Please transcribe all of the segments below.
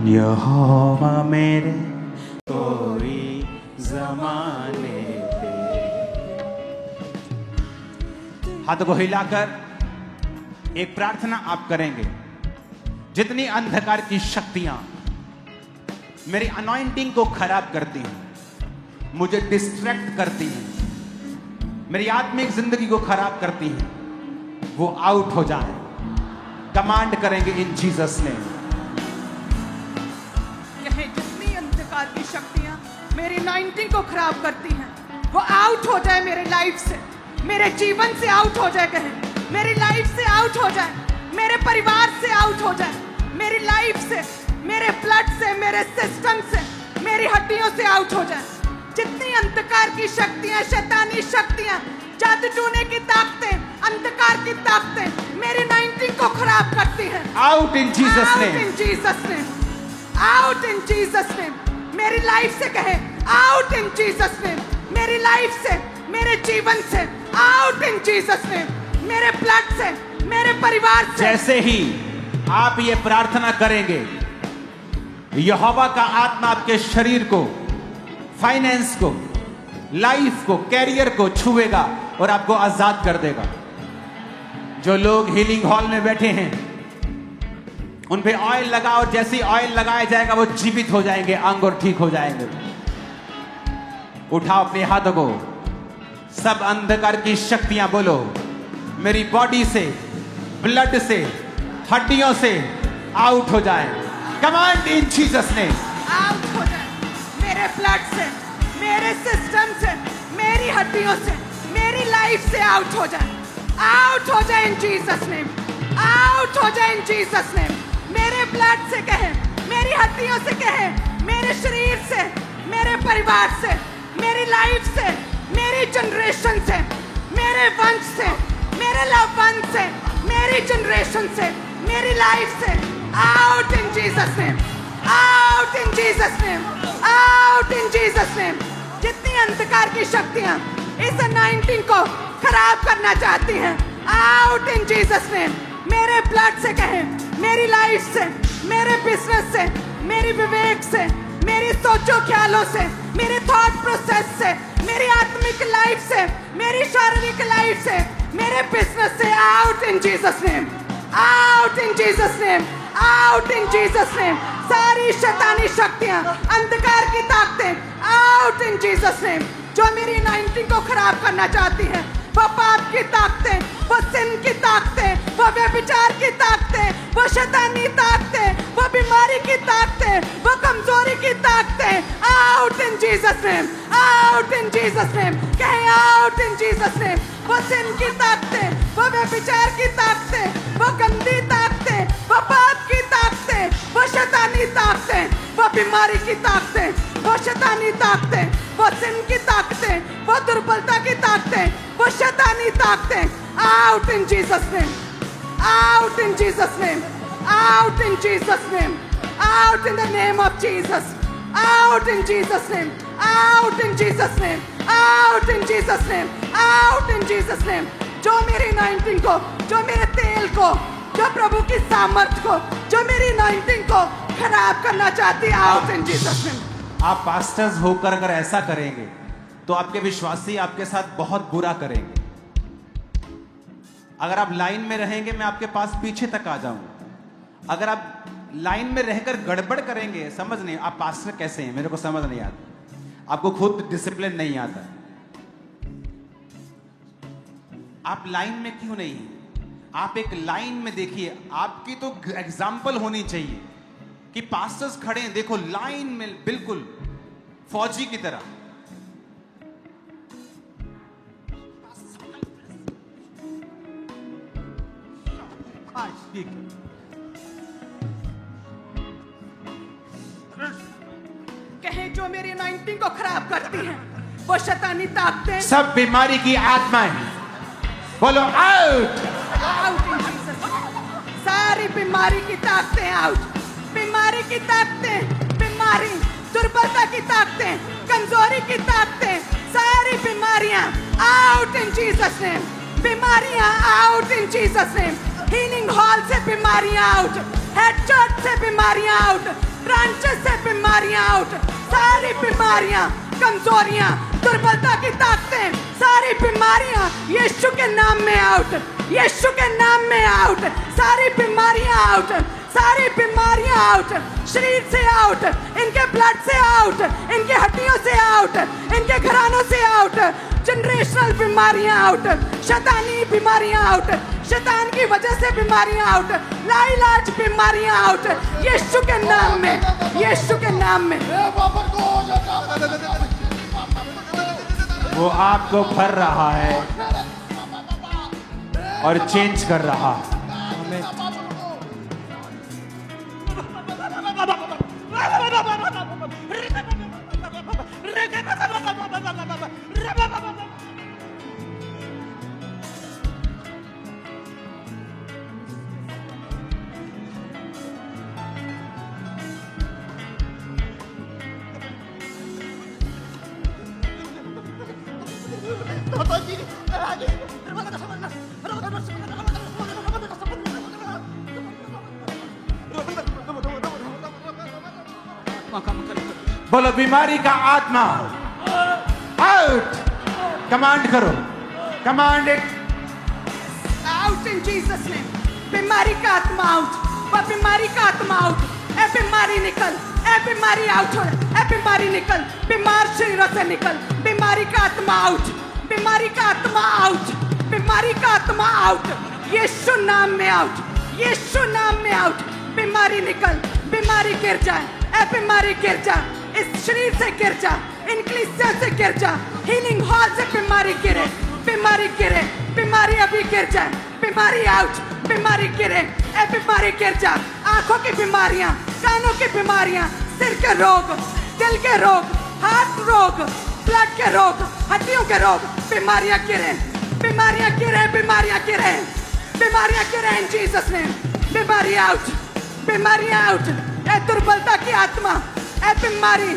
यहोवा मेरे कोई ज़माने पे। हाथों को हिलाकर एक प्रार्थना आप करेंगे। जितनी अंधकार की शक्तियां मेरी अनॉइंटिंग को खराब करती हैं, मुझे डिस्ट्रैक्ट करती हैं, मेरी आत्मिक जिंदगी को खराब करती हैं, वो आउट हो जाए। कमांड करेंगे इन जीसस ने। जितनी अंधकार की शक्तियां मेरी अनॉइंटिंग को खराब करती हैं, वो आउट हो जाए मेरे लाइफ से, मेरे जीवन से आउट हो जाए। कहें मेरी लाइफ से आउट हो जाए, मेरे परिवार से आउट हो जाए, मेरी लाइफ से, मेरे ब्लड से, मेरे सिस्टम से, मेरी हड्डियों से आउट हो जाए। जितनी अंधकार की शक्तियां, शैतानी शक्तियां, जादू टूने की ताकतें, अंधकार की ताकतें मेरी अनॉइंटिंग को खराब करती हैं, out in Jesus name, out in Jesus name, out in Jesus name. मेरी लाइफ से कहे आउट इन जीसस नेम, मेरी लाइफ से, मेरे जीवन से आउट इन जीसस नेम, मेरे ब्लड से, मेरे परिवार से। जैसे ही आप ये प्रार्थना करेंगे, यहोवा का आत्मा आपके शरीर को, फाइनेंस को, लाइफ को, कैरियर को छुएगा और आपको आजाद कर देगा। जो लोग हीलिंग हॉल में बैठे हैं, उन पे ऑयल लगा और जैसे ही ऑयल लगाया जाएगा वो जीवित हो जाएंगे, अंग और ठीक हो जाएंगे। उठाओ अपने हाथों को। सब अंधकार की शक्तियां बोलो, मेरी बॉडी से, ब्लड से, हड्डियों से आउट हो जाए। कमांड इन जीसस ने, आउट हो जाए मेरे ब्लड से, मेरे सिस्टम से, मेरी हड्डियों से, मेरी लाइफ से आउट हो जाए, आउट हो जाए इन जीसस नेम, आउट हो जाए इन जीसस नेम। मेरे ब्लड से कहे, मेरी हड्डियों से कहे, मेरे शरीर से, मेरे परिवार से, मेरी लाइफ से, मेरी जनरेशन से, मेरे वंश से, मेरे लव वन से, मेरी जनरेशन से, मेरी लाइफ से out in Jesus name, out in Jesus name, out in Jesus name. जितनी अंधकार की शक्तियां इस अनॉइंटिंग को खराब करना चाहती हैं, आउट इन जीसस नेम। मेरे ब्लड से कहें, मेरी लाइफ से, मेरे बिजनेस से, मेरी विवेक से, मेरी सोचो ख्यालों से, मेरे थॉट प्रोसेस से, मेरी आत्मिक लाइफ से, मेरी शारीरिक लाइफ से, मेरे बिजनेस से out in Jesus name, out in Jesus name, out in Jesus name. सारी शैतानी शक्तियां, अंधकार की ताकतें आउट इन जीसस नेम। जो मेरी अनॉइंटिंग को खराब करना चाहती हैं, वो पाप की ताकतें, वो सिन की ताकतें, वो व्यभिचार की ताकतें, वो शैतानी ताकतें, वो बीमारी की ताकतें, वो कमजोरी की ताकतें out in Jesus name, out in Jesus name. कहें आउट इन जीसस नेम। वो सिन की ताकतें, वो व्यभिचार की ताकतें, वो गंदी ताकतें, वो पाप की ताकतें, वो शैतानी ताकतें, वो बीमारी की ताकतें, वो शैतानी ताकतें, वो सिन की ताकतें, वो दुर्बलता की ताकतें, वो शैतानी ताकतें out in Jesus name, out in Jesus name, out in Jesus name, out in the name of Jesus, out in Jesus name, out in Jesus name, out in Jesus name, out in Jesus name. जो मेरी anointing को, जो मेरे तेल को, जो प्रभु की सामर्थ को, जो मेरी अनॉइंटिंग को खराब करना चाहती है, आउट इन जीसस नेम। आप पास्टर्स होकर अगर ऐसा करेंगे तो आपके विश्वासी आपके साथ बहुत बुरा करेंगे। अगर आप लाइन में रहेंगे, मैं आपके पास पीछे तक आ जाऊंगा। अगर आप लाइन में रहकर गड़बड़ करेंगे, समझ नहीं आप पास्टर कैसे हैं, मेरे को समझ नहीं आता। आपको खुद डिसिप्लिन नहीं आता। आप लाइन में क्यों नहीं हैं? आप एक लाइन में देखिए। आपकी तो एग्जाम्पल होनी चाहिए कि पास्टर्स खड़े हैं, देखो लाइन में बिल्कुल फौजी की तरह। कहे जो मेरी अनॉइंटिंग को खराब करती है, वो शैतानी ताकतें, सब बीमारी की आत्माएं बोलो आउट, आउट इन जीसस। सारी बीमारी की ताकतें आउट, बीमारी की ताकतें, बीमारी, दुर्बलता की ताकतें, कमजोरी की ताकतें, सारी बीमारियां आउट इन जीसस नेम, बीमारियां out in Jesus name. Healing hall से बीमारियां आउट, हेड चर्च से बीमारियां आउट, ब्रांचेस से बीमारियां आउट, सारी बीमारियां, कमजोरियां, दुर्बलता की ताकतें, सारी बीमारियां यीशु के नाम में आउट, यीशु के नाम में आउट, सारी बीमारियां आउट, सारी बीमारियां आउट, शरीर से आउट, इनके ब्लड से आउट, इनके हड्डियों से आउट, इनके घरानों से आउट, जनरेशनल बीमारियां आउट, शैतानी बीमारियां आउट, शैतान की वजह से बीमारियां आउट, लाइलाज बीमारियां आउट, यीशु के नाम में, यीशु के नाम में। वो आपको भर रहा है और चेंज कर रहा है। बोलो बीमारी का आत्मा आउट, कमांड करो, command it out in Jesus name. बीमारी का आत्मा आउट, वह बीमारी का आत्मा आउट, ए बीमारी निकल, ए बीमारी आउट हो, ए बीमारी निकल, बीमार शरीरों से निकल, बीमारी का आत्मा आउट, बीमारी का आत्मा आउट, बीमारी का आत्मा आउट, यीशु नाम में आउट, यीशु नाम में आउट, बीमारी निकल, बीमारी गिर जाए, ए बीमारी गिर जा, इस शरीर से गिर जा, इन कलीसिया से गिर जा, हीलिंग हॉल से बीमारी गिरे, बीमारी गिरे, बीमारी अभी गिर जाए, बीमारी आउट, बीमारी गिरे, ए बीमारी गिर जा, आंखों की बीमारियां, कानों की बीमारियां, सिर के रोग, दिल के रोग, हार्ट रोग, ब्लड के रोग, हड्डियों के रोग, बीमारियां गिरे, बीमारियां गिरे, बीमारियां गिरे, बीमारियां गिरे इन जीसस नेम, बीमारी आउट, बीमारी आउट, ए दुर्बलता की आत्मा, ए बीमारी,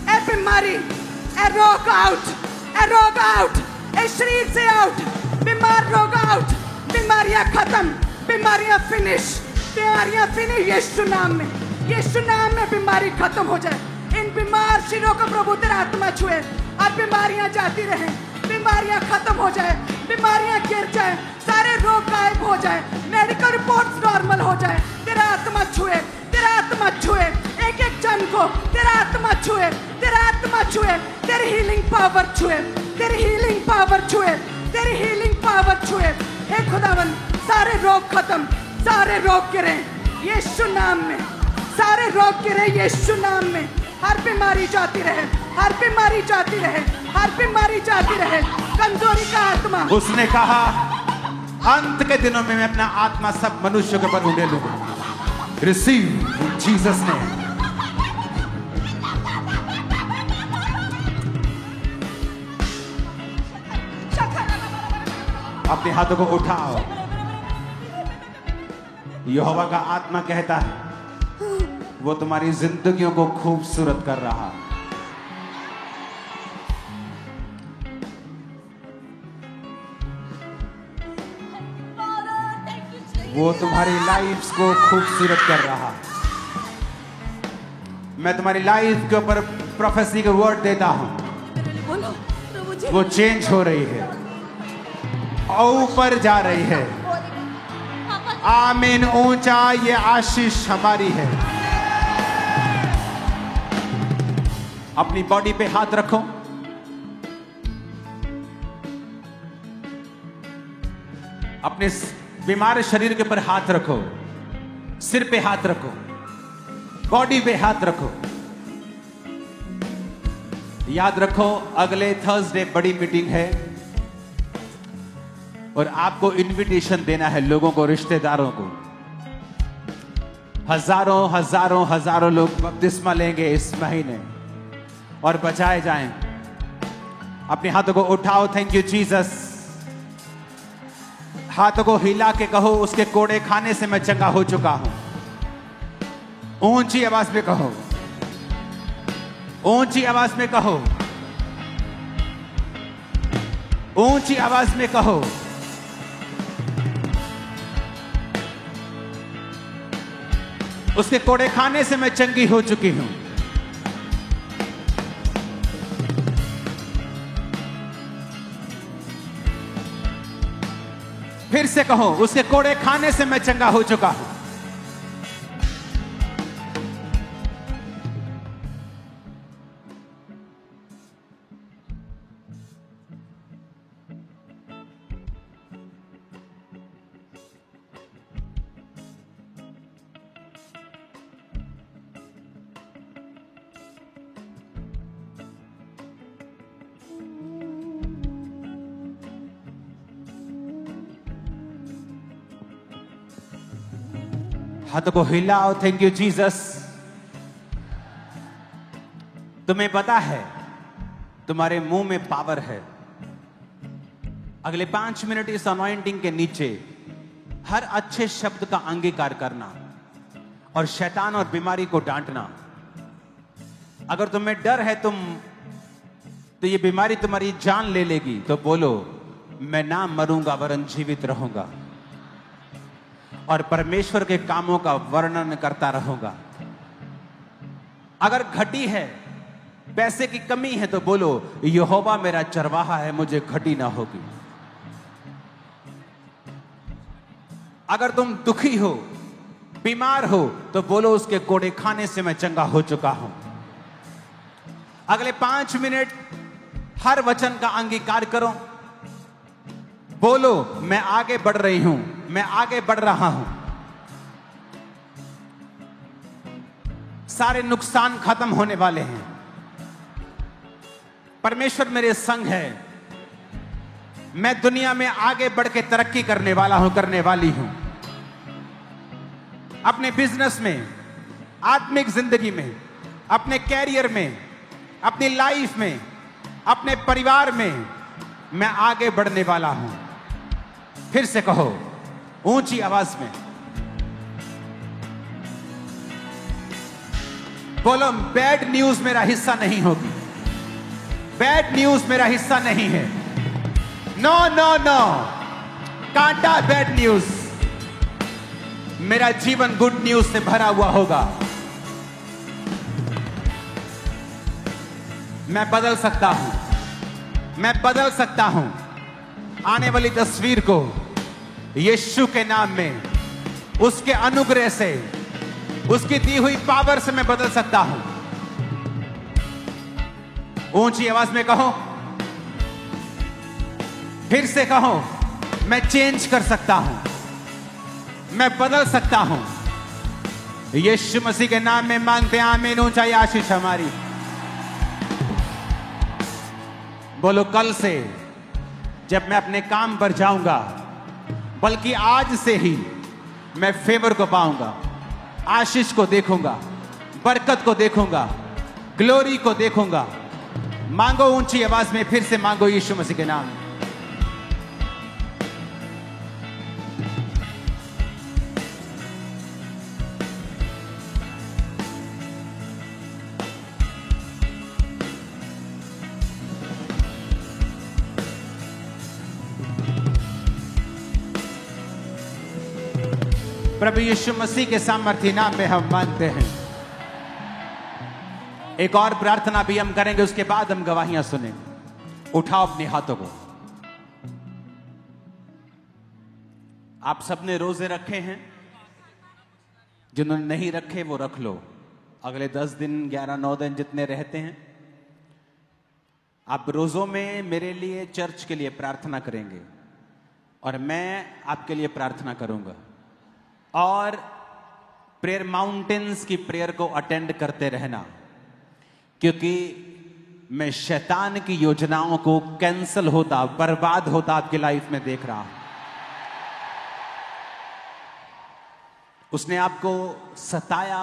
ए बीमारी, ए रोग आउट, ए रोग आउट, ए शरीर से आउट, बीमार रोग आउट, बीमारियां खत्म, बीमारियां फिनिश, बीमारियां फिनिश यीशु नाम में, यीशु नाम में बीमारी खत्म हो जाए, इन बीमार शरीरों को प्रभु तेरा आत्मा छुए और बीमारियां जाती रहे, बीमारियां खत्म हो जाए, बीमारियां गिर जाए, सारे रोग गायब हो जाए, मेडिकल रिपोर्ट्स नॉर्मल हो जाए, तेरा आत्मा छुए, तेरा आत्मा छुए, एक एक जन को तेरा आत्मा छुए, तेरा आत्मा छुए, तेरी हीलिंग पावर छुए, तेरी हीलिंग पावर छुए, तेरी हीलिंग पावर छुए, हे खुदावन सारे रोग खत्म, सारे रोग गिरे यीशु नाम में, सारे रोग गिरे यीशु नाम में, हर बीमारी जाती रहे, हर बीमारी जाती रहे, हर बीमारी जाती रहे, कमजोरी का आत्मा। उसने कहा अंत के दिनों में मैं अपना आत्मा सब मनुष्य के ऊपर उड़े लूंगा। Receive in Jesus name. अपने हाथों को उठाओ। यहोवा का आत्मा कहता है वो तुम्हारी जिंदगियों को खूबसूरत कर रहा है। वो तुम्हारी लाइफ्स को खूबसूरत कर रहा है। मैं तुम्हारी लाइफ के ऊपर प्रोफेसी का वर्ड देता हूं, वो चेंज हो रही है और ऊपर जा रही है। आमीन। ऊंचा ये आशीष हमारी है। अपनी बॉडी पे हाथ रखो। अपने बीमार शरीर के ऊपर हाथ रखो, सिर पे हाथ रखो, बॉडी पे हाथ रखो। याद रखो अगले थर्सडे बड़ी मीटिंग है और आपको इनविटेशन देना है लोगों को, रिश्तेदारों को। हजारों हजारों हजारों लोग बपतिस्मा लेंगे इस महीने और बचाए जाएं। अपने हाथों को उठाओ। Thank you Jesus. हाथों को हिला के कहो उसके कोड़े खाने से मैं चंगा हो चुका हूं। ऊंची आवाज में कहो, ऊंची आवाज में कहो, ऊंची आवाज में कहो। उसके कोड़े खाने से मैं चंगी हो चुकी हूं। फिर से कहो, उसके कोड़े खाने से मैं चंगा हो चुका हूं। हाथों को हिलाओ। Thank you Jesus. तुम्हें पता है तुम्हारे मुंह में पावर है। अगले 5 मिनट इस अनॉइंटिंग के नीचे हर अच्छे शब्द का अंगीकार करना और शैतान और बीमारी को डांटना। अगर तुम्हें डर है तो ये बीमारी तुम्हारी जान ले लेगी, तो बोलो मैं ना मरूंगा वरन जीवित रहूंगा और परमेश्वर के कामों का वर्णन करता रहूंगा। अगर घटी है, पैसे की कमी है, तो बोलो यहोवा मेरा चरवाहा है, मुझे घटी ना होगी। अगर तुम दुखी हो, बीमार हो, तो बोलो उसके कोड़े खाने से मैं चंगा हो चुका हूं। अगले 5 मिनट हर वचन का अंगीकार करो। बोलो मैं आगे बढ़ रही हूं, मैं आगे बढ़ रहा हूं। सारे नुकसान खत्म होने वाले हैं। परमेश्वर मेरे संग है। मैं दुनिया में आगे बढ़ के तरक्की करने वाला हूं, करने वाली हूं। अपने बिजनेस में, आत्मिक जिंदगी में, अपने कैरियर में, अपनी लाइफ में, अपने परिवार में मैं आगे बढ़ने वाला हूं। फिर से कहो ऊंची आवाज में, बोलो बैड न्यूज मेरा हिस्सा नहीं होगी। बैड न्यूज मेरा हिस्सा नहीं है। नो नो नो, कांटा बैड न्यूज। मेरा जीवन गुड न्यूज से भरा हुआ होगा। मैं बदल सकता हूं, मैं बदल सकता हूं। आने वाली तस्वीर को यीशु के नाम में, उसके अनुग्रह से, उसकी दी हुई पावर से मैं बदल सकता हूं। ऊंची आवाज में कहो, फिर से कहो मैं चेंज कर सकता हूं, मैं बदल सकता हूं। यीशु मसीह के नाम में मांगते हैं आमीन। ऊंचाई आशीष हमारी। बोलो कल से जब मैं अपने काम पर जाऊंगा, बल्कि आज से ही मैं फेवर को पाऊंगा, आशीष को देखूंगा, बरकत को देखूंगा, ग्लोरी को देखूंगा। मांगो ऊंची आवाज में, फिर से मांगो यीशु मसीह के नाम। प्रभु यीशु मसीह के सामर्थ्य नाम में हम मानते हैं। एक और प्रार्थना भी हम करेंगे, उसके बाद हम गवाहियां सुनेंगे। उठाओ अपने हाथों को। आप सबने रोजे रखे हैं, जिन्होंने नहीं रखे वो रख लो। अगले 10 दिन, 11-9 दिन जितने रहते हैं, आप रोजों में मेरे लिए, चर्च के लिए प्रार्थना करेंगे और मैं आपके लिए प्रार्थना करूंगा। और प्रेयर माउंटेन्स की प्रेयर को अटेंड करते रहना, क्योंकि मैं शैतान की योजनाओं को कैंसल होता, बर्बाद होता आपकी लाइफ में देख रहा हूं। उसने आपको सताया,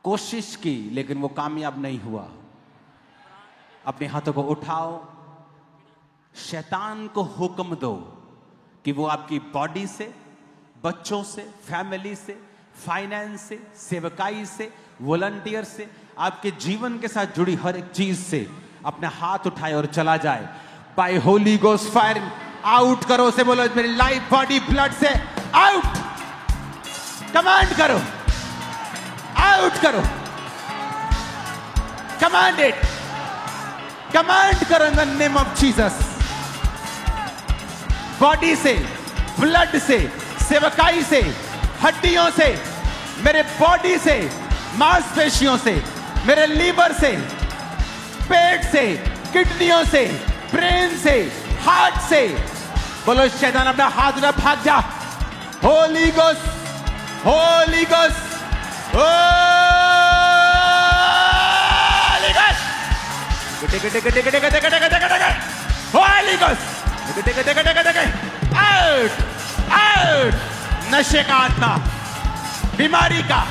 कोशिश की, लेकिन वो कामयाब नहीं हुआ। अपने हाथों को उठाओ, शैतान को हुक्म दो कि वो आपकी बॉडी से, बच्चों से, फैमिली से, फाइनेंस से, सेवकाई से, वॉलंटियर से, आपके जीवन के साथ जुड़ी हर एक चीज से अपना हाथ उठाए और चला जाए। By holy ghost fire out करो। से बोलो मेरी लाइफ, बॉडी, ब्लड से आउट। कमांड करो, करो, कमांड इट, कमांड करो in the name of Jesus. Body से, ब्लड से, सेवकाई से, हड्डियों से, मेरे बॉडी से, मांसपेशियों से, मेरे लीवर से, पेट से, किडनियों से, ब्रेन से, हार्ट से, बोलो शैतान अपना हाथ उठा, भाग जा। Holi ghost, Holi ghost, Holi ghost, Holi ghost, out, out, नशे का आत्मा, बीमारी का,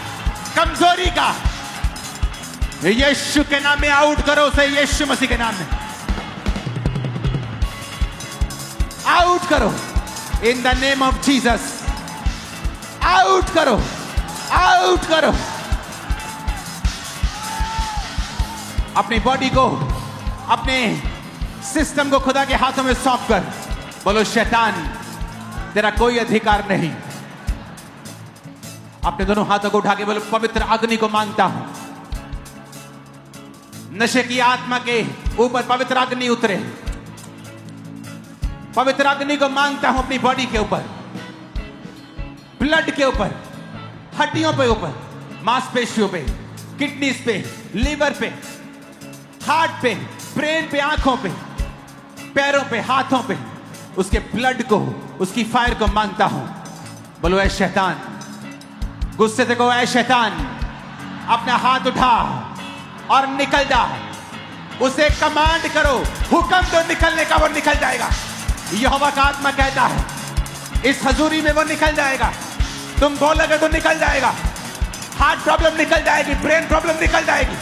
कमजोरी का, यीशु के नाम में आउट करो उसे, यीशु मसीह के नाम में आउट करो, in the name of Jesus, out करो, आउट करो। अपनी बॉडी को, अपने सिस्टम को खुदा के हाथों में सौंप कर बोलो शैतान तेरा कोई अधिकार नहीं। अपने दोनों हाथों को उठा के बोलो पवित्र अग्नि को मांगता हूं, नशे की आत्मा के ऊपर पवित्र अग्नि उतरे। पवित्र अग्नि को मांगता हूं अपनी बॉडी के ऊपर, ब्लड के ऊपर, हड्डियों पे ऊपर, मांसपेशियों पे, किडनीज पे, लीवर पे, हार्ट पे, ब्रेन पे, आंखों पे, पैरों पे, हाथों पे, उसके ब्लड को, उसकी फायर को मांगता हूं। बोलो ऐ शैतान, गुस्से से कहो ऐ शैतान अपना हाथ उठा और निकल जा। उसे कमांड करो, हुक्म दो निकलने का, वो निकल जाएगा। यहोवा का आत्मा कहता है इस हजूरी में वो निकल जाएगा। तुम बोलोगे तो निकल जाएगा। हार्ट प्रॉब्लम निकल जाएगी, ब्रेन प्रॉब्लम निकल जाएगी,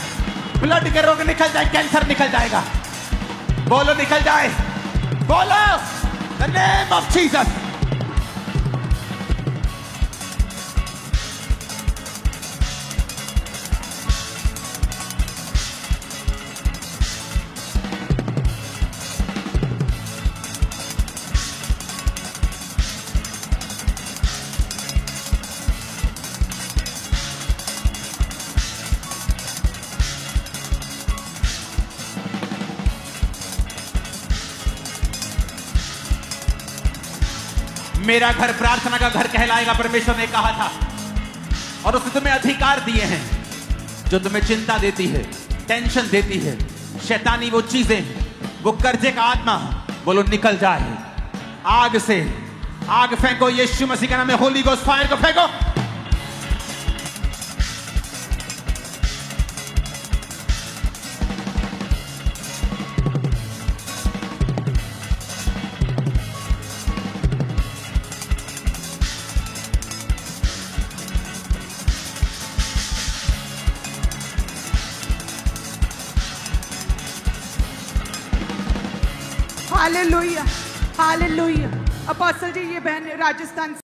ब्लड के रोग निकल जाए, कैंसर निकल जाएगा। बोलो निकल जाए, बोलो द नेम ऑफ जीसस। मेरा घर प्रार्थना का घर कहलाएगा, परमेश्वर ने कहा था, और उसने तुम्हें अधिकार दिए हैं जो तुम्हें चिंता देती है, टेंशन देती है, शैतानी वो चीजें, वो कर्जे का आत्मा, बोलो निकल जाए। आग से आग फेंको, यीशु मसीह के नाम में होली गोस्ट फायर को फेंको। Hallelujah, hallelujah. अपोस्टल जी, ये बहन राजस्थान